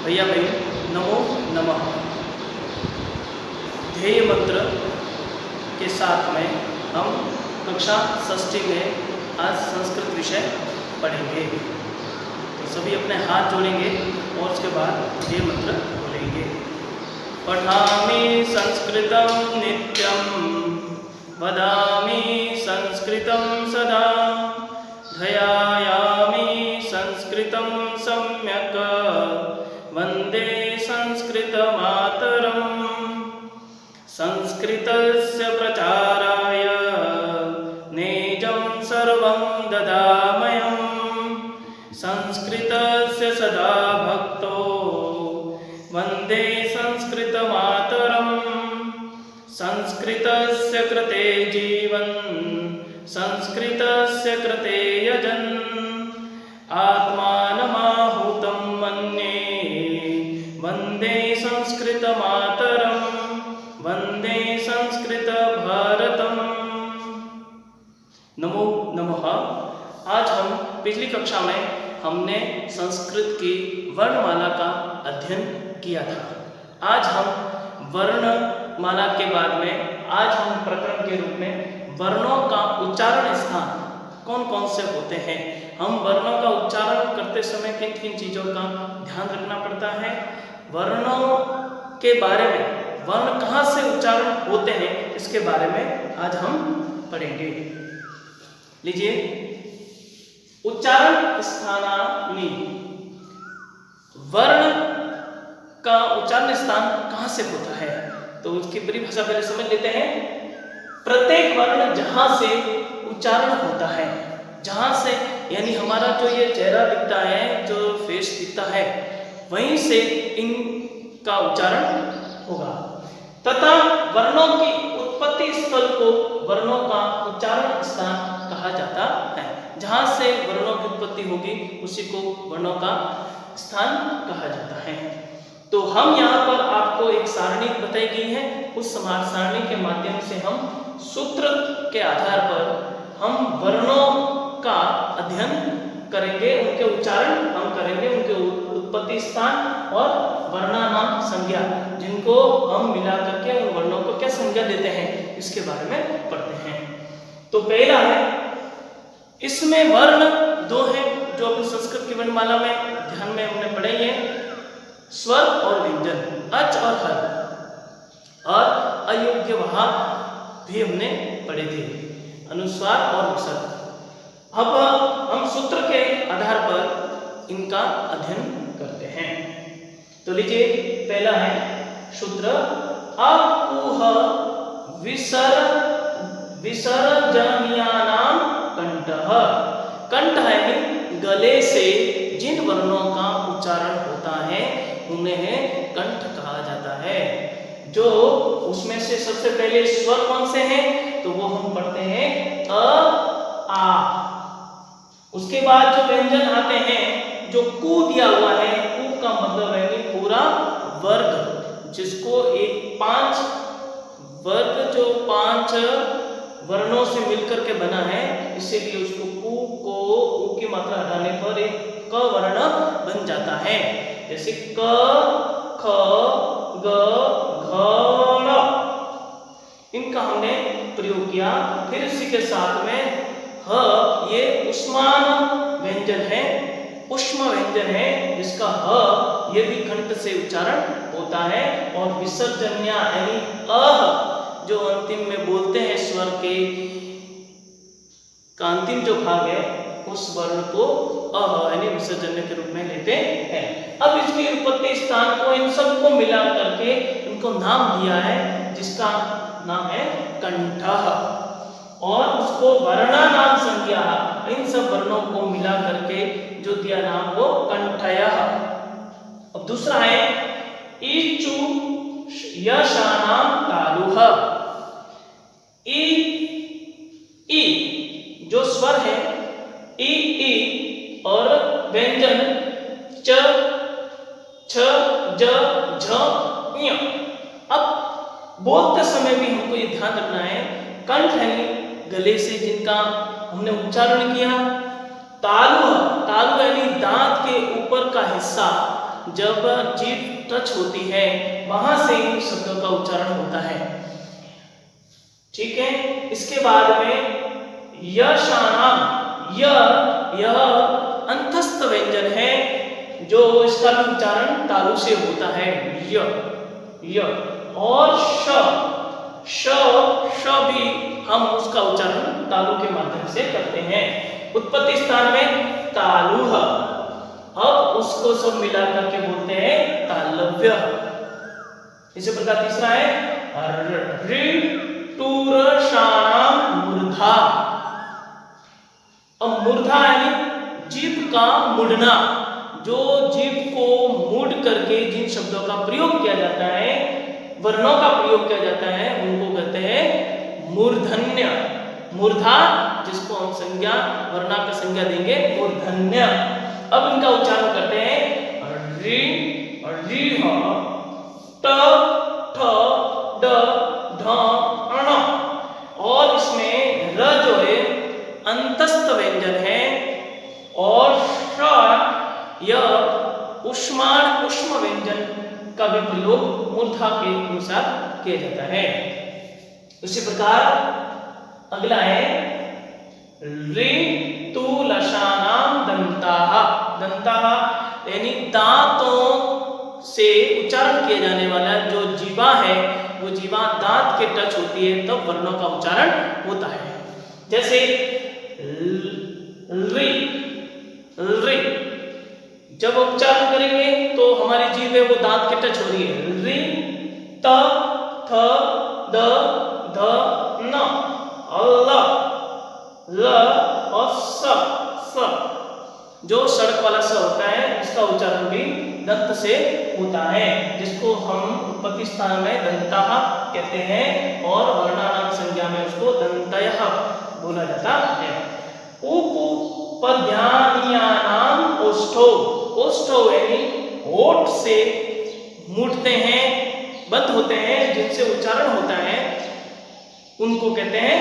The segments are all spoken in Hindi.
भैया बहन नमो नमः। ध्येय मंत्र के साथ में हम कक्षा षष्ठी में आज संस्कृत विषय पढ़ेंगे। तो सभी अपने हाथ जोड़ेंगे और उसके बाद ध्येय मंत्र बोलेंगे। पठामि संस्कृतं नित्यं वदामि संस्कृतं सदा ध्यायामि संस्कृतं सम्यक् वन्दे संस्कृतमातरम्। संस्कृतस्य प्रचाराय नेजं सर्वं ददामयम्। संस्कृतस्य सदा भक्तो वन्दे संस्कृतमातरम्। संस्कृतस्य कृते जीवन् संस्कृतस्य कृते यजन् आत्मानमाहुतं मन्ये वन्दे संस्कृतमातरम्। वन्दे संस्कृतभारतम्। नमो नमः। आज हम पिछली कक्षा में हमने संस्कृत की वर्णमाला का अध्ययन किया था। आज हम वर्णमाला के बाद में आज हम प्रकरण के रूप में वर्णों का उच्चारण स्थान कौन कौन से होते हैं, हम वर्णों का उच्चारण करते समय किन किन चीज़ों का ध्यान रखना पड़ता है, वर्णों के बारे में, वर्ण कहाँ से उच्चारण होते हैं, इसके बारे में आज हम पढ़ेंगे। लीजिए, उच्चारण स्थानानि। वर्ण का उच्चारण स्थान कहाँ से होता है, तो उसकी परिभाषा पहले समझ लेते हैं। प्रत्येक वर्ण जहाँ से उच्चारण होता है, जहाँ से यानी हमारा जो ये चेहरा दिखता है, जो फेस दिखता है, वहीं से इनका उच्चारण होगा तथा वर्णों की उत्पत्ति स्थल को वर्णों का उच्चारण स्थान कहा जाता है। जहाँ से वर्णों की उत्पत्ति होगी उसी को वर्णों का स्थान कहा जाता है। तो हम यहाँ पर आपको एक सारणी बताई गई है, उस सारणी के माध्यम से हम सूत्र के आधार पर हम वर्णों का अध्ययन करेंगे, उनके उच्चारण हम करेंगे, उनके उत्पत्ति स्थान और वर्णानाम संज्ञा, जिनको हम मिला करके उन वर्णों को क्या संज्ञा देते हैं, इसके बारे में पढ़ते हैं। तो पहला है, इसमें वर्ण दो हैं जो अपनी संस्कृत की वर्णमाला में ध्यान में हमने पढ़े हैं, स्वर और व्यंजन, अच और हर और अयोग्य वहां भी हमने पढ़े थे, अनुस्वार और विसर्ग। अब हम सूत्र के आधार पर इनका अध्ययन करते हैं। तो लीजिए, पहला है सूत्र अकुह विसर्जनीयानाम कंठः। कंठ है गले से जिन वर्णों का उच्चारण होता है उन्हें कंठ कहा जाता है। जो उसमें से सबसे पहले स्वर कौन से हैं, तो वो हम पढ़ते हैं अ आ। उसके बाद जो व्यंजन आते हैं, जो कु दिया हुआ है, कु का मतलब है कि पूरा वर्ग, जिसको एक 5 वर्ग जो 5 वर्णों से मिलकर के बना है, इसीलिए उसको कु को उ की मात्रा हटाने पर एक क वर्ण बन जाता है। जैसे क ख ग घ ङ, इनका हमने प्रयोग किया। फिर इसी के साथ में ह, ये उष्मान व्यंजन है, उष्म व्यंजन है, जिसका ह ये भी कंठ से उच्चारण होता है। और विसर्जन्या यानी अह, जो अंतिम में बोलते हैं स्वर के का अंतिम जो भाग है, उस वर्ण को अह यानी विसर्जन्य के रूप में लेते हैं। अब इसकी उत्पत्ति स्थान को इन सबको मिला करके इनको नाम दिया है, जिसका नाम है कंठः, और उसको वर्णानाम संज्ञा, इन सब वर्णों को मिला करके जो दिया नाम वो कंठयः। अब दूसरा है ईचु यशानाम तालुः। ई जो स्वर है, ई और व्यंजन च छ ज झ ञ। अब बोलते समय भी हमको ये ध्यान रखना है, कंठ है गले से जिनका हमने उच्चारण किया, तालु यानी दांत के ऊपर का हिस्सा, जब जीभ टच होती है वहां से इन शब्दों का उच्चारण होता है। ठीक है, इसके बाद में यशानाम, यह अंतस्थ व्यंजन है जो इसका भी उच्चारण तालु से होता है, य। और श भी हम उसका उच्चारण तालु के माध्यम से करते हैं। उत्पत्ति स्थान में तालु, अब उसको सब मिला करके बोलते हैं तालव्य। इसी प्रकार तीसरा है ऋतुरषाणाम मूर्धा। अब मूर्धा यानी जीभ का मुड़ना, जो जीभ को मूड करके जिन शब्दों का प्रयोग किया जाता है, वर्णों का प्रयोग किया जाता है, उनको कहते हैं मूर्धन्य। मूर्धा जिसको हम संज्ञा वर्णा का संज्ञा देंगे मूर्धन्य। अब इनका उच्चारण करते हैं रि, ट, ठ, ड, ढ, ण। और इसमें र जो है अंतस्थ व्यंजन है और श यह उष्माण उष्म व्यंजन का भी प्रयोग मूर्धा के अनुसार किया जाता है। उसी प्रकार अगला है ऋतुलषाणाम दंताः। दंताः यानी दांतों से उच्चारण किया जाने वाला जो जीवा है, वो जीवा दांत के टच होती है तब तो वर्णों का उच्चारण होता है। जैसे रि, जब उच्चारण करेंगे तो हमारी जीभ है वो दांत के टच हो रही है। रि, त, थ, द, ध, न, ल, ल और स। जो सड़क वाला स होता है इसका उच्चारण भी दंत से होता है, जिसको हम उत्पत्ति स्थान में दंताः कहते हैं और वर्णानाम संज्ञा में उसको दंतयः बोला जाता है। उपपद्यानीयानाम ओष्ठौ। ओष्ठौ यानी होठ से मूटते हैं, बंद होते हैं, जिनसे उच्चारण होता है उनको कहते हैं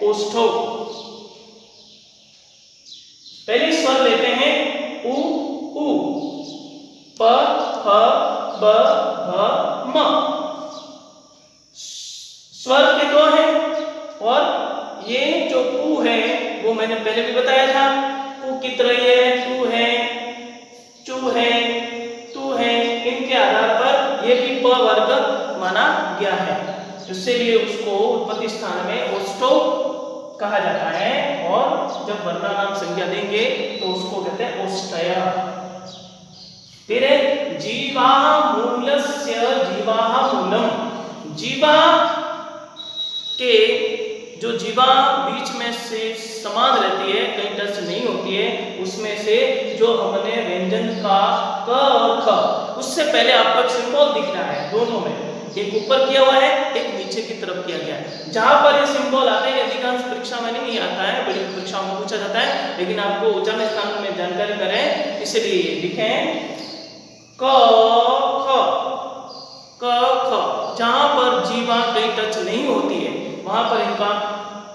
ओष्ठौ। पहले स्वर लेते हैं उ, प, फ, ब, भ, म। स्वर के दो हैं और ये जो पू है वो मैंने पहले भी बताया था, पू की तरह है, टू है, चू है, तू है, इनके आधार पर ये भी प वर्ग माना गया है, इसलिए उसको उत्पत्ति स्थान में ओष्ठौ कहा जाता है और जब वर्णानाम संज्ञा देंगे तो उसको कहते हैं ओष्ठयः। फिर जीवा मूलस्य जीवाः मूलम। जीवा के जो जीवा बीच में से समान रहती है, कहीं टच नहीं होती है, उसमें से जो हमने व्यंजन का क और ख, उससे पहले आपको सिंबल दिख रहा है, दोनों में एक ऊपर किया हुआ है, एक नीचे की तरफ किया गया है। जहां पर ये सिंबल आते हैं अधिकांश परीक्षा में नहीं आता है, बड़ी परीक्षाओं में पूछा जाता है, लेकिन आपको उच्चारण स्थान में जानकारी करें इसलिए लिखें क ख। जहां पर जीवा कहीं टच नहीं होती है वहां पर इनका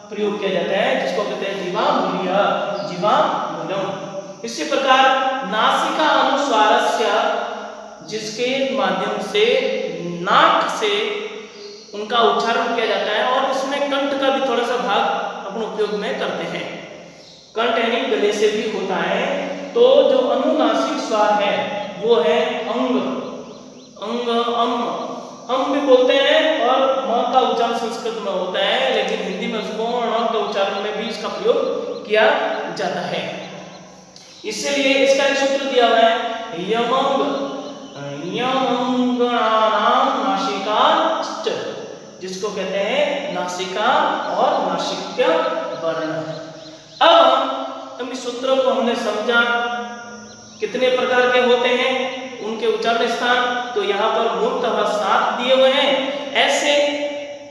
प्रयोग किया जाता है, जिसको कहते हैं जीवा मूल्य, जीवा मूलम। इसी प्रकार नासिका अनुस्वारस्य, जिसके माध्यम से नाक से उनका उच्चारण किया जाता है और इसमें कंठ का भी थोड़ा सा भाग अपन उपयोग में करते हैं। कंठ यानी गले से भी होता है, तो जो अनुनासिक स्वर है वो है अंग, अम भी बोलते हैं और म का उच्चारण संस्कृत में होता है, लेकिन हिंदी में उसको ण के उच्चारण में भी इसका प्रयोग किया जाता है। इसलिए इसका एक सूत्र दिया हुआ है यमंग, यमंगणानाम नासिकाश्च, जिसको कहते हैं नासिका और नासिक्य वर्ण। अब इस सूत्रों को हमने समझा कितने प्रकार के होते हैं, उनके उच्चारण स्थान, तो यहाँ पर मूलतः 7 दिए हुए हैं। ऐसे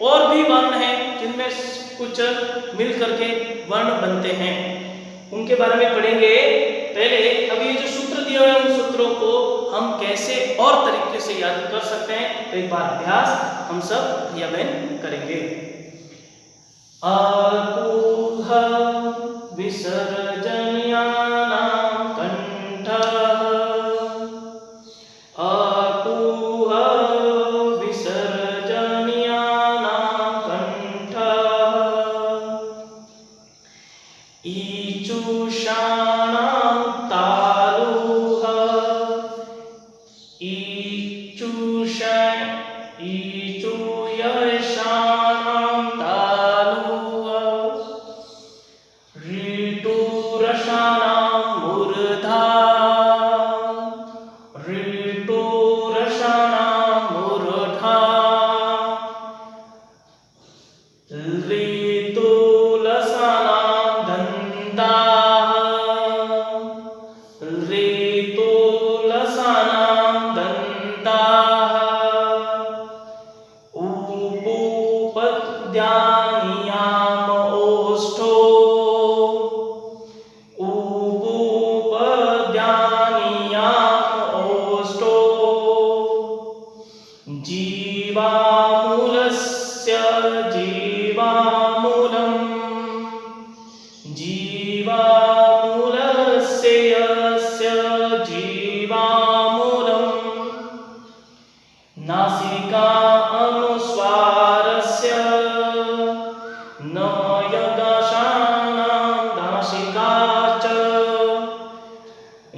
और भी वर्ण हैं जिनमें कुछ मिल करके वर्ण बनते हैं, उनके बारे में पढ़ेंगे। पहले अभी जो सूत्र दिए हुए हैं उन सूत्रों को हम कैसे और तरीके से याद कर सकते हैं, तो एक बार अभ्यास हम सब भैया बहन करेंगे। आकुह विसर्जन्यानां कंठः ईचुषण ईचुयशानां तालुः ऋतुरसानां मूर्धा ऋतुरसानां मूर्धा ऋतुलसानां दन्ताः ऋतुलसानां दन्ताः उपूपद्यानियाम ओष्ठो उपूपद्यानियाम ओष्ठो जीवामूलस्य जीवामूलम् जीवामूलस्य यस्य जीवामूलम् नासिका अनुस्वारस्य नयगशानां नासिका च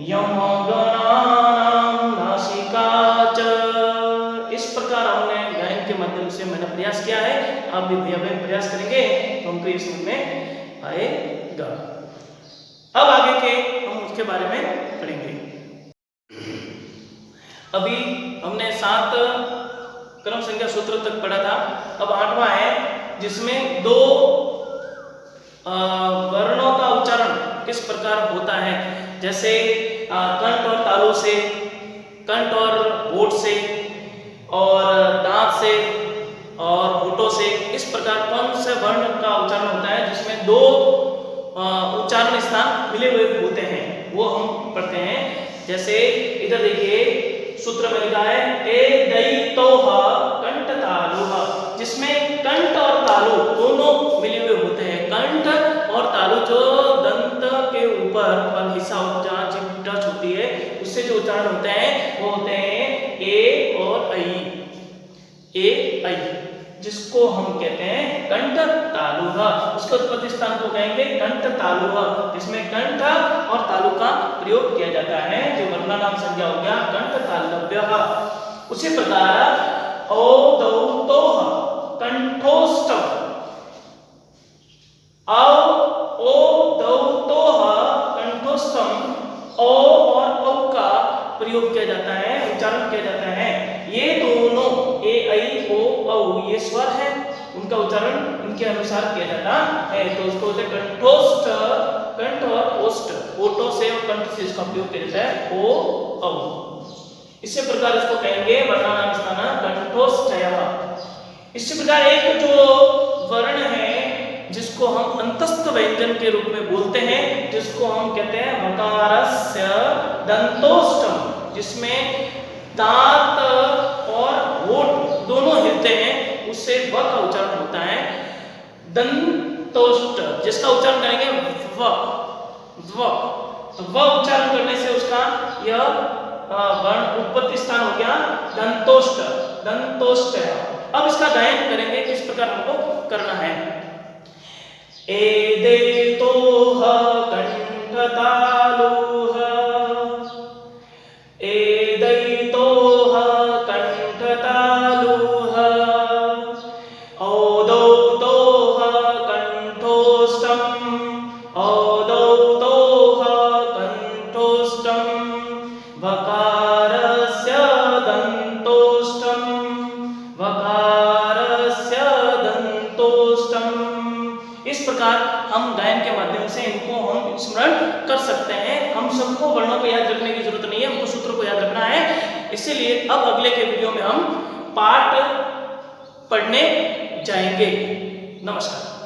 यमगणानां नासिका च। इस प्रकार हमने गायन के माध्यम से मैंने प्रयास किया है। आप भी भैया बहन प्रयास करेंगे तो हमको ये समझ में आएगा। अब आगे के हम उसके बारे में पढ़ेंगे। अभी हमने 7 क्रम संख्या सूत्र तक पढ़ा था। अब 8वां है जिसमें 2 वर्णों का उच्चारण किस प्रकार होता है, जैसे कंठ और तालु से, कंठ और होठ से, और दांत से और होठों से। इस प्रकार कौन से वर्ण का उच्चारण होता है जिसमें 2 उच्चारण स्थान मिले हुए होते हैं, वो हम पढ़ते हैं। जैसे इधर देखिए सूत्र में लिखा है ए दैतोह कंठ तालुः, जिसमें कंठ और तालु दोनों मिले हुए होते हैं। कंठ और तालु जो दंत के ऊपर वाला हिस्सा जहाँ जिभ टच होती है उससे जो उच्चारण होते हैं वो होते हैं ए और ऐ। ए ऐ जिसको हम कहते हैं कंठ तालुः। उसके उत्पत्ति स्थान को कहेंगे कंठ तालुः, जिसमें कंठ और तालु का प्रयोग किया जाता है, जो वर्णानाम संज्ञा हो गया कंठ तालव्यः। उसी प्रकार औदौतोः कंठोष्ठम्, औदौतोः कंठोष्ठम्, औ और औ का प्रयोग किया जाता है, उच्चारण किया जाता है। ये दोनों ए ऐ ओ औ ये स्वर है, उनका उच्चारण इनके अनुसार किया जाता है। तो उसको बोलते हैं कंठोष्ठ, कंठ और ओष्ठ, ओठों से और कंठ से इसका प्रयोग किया जाता है ओ औ। इसी प्रकार इसको कहेंगे वर्णानाम स्थान कंठोष्ठयः। इसी प्रकार एक जो वर्ण है जिसको हम अंतस्थ व्यंजन के रूप में बोलते हैं, जिसको हम कहते हैं वकारस्य दंतोष्ठम, जिसमें दांत और होठ दोनों हिलते हैं, उससे व का उच्चारण होता है दंतोष्ठ, जिसका उच्चारण करेंगे व व। तो व उच्चारण करने से उसका यह वर्ण उत्पत्ति स्थान हो गया दंतोष्ठ, दंतोष्ठ। अब इसका गायन करेंगे, किस प्रकार हमको करना है। एदैतोः कंठतालुः, एदैतोः कंठतालुः, औदौतोः कंठोष्ठम्, औदौतोः कंठोष्ठम्, वकारस्य दंतोष्ठम्, वकारस्य दंतोष्ठम्। इस प्रकार हम गायन के माध्यम से इनको हम स्मरण कर सकते हैं। हम सबको वर्णों को याद रखने की जरूरत नहीं है, हमको सूत्र को याद रखना है। इसीलिए अब अगले के वीडियो में हम पाठ पढ़ने जाएंगे। नमस्कार।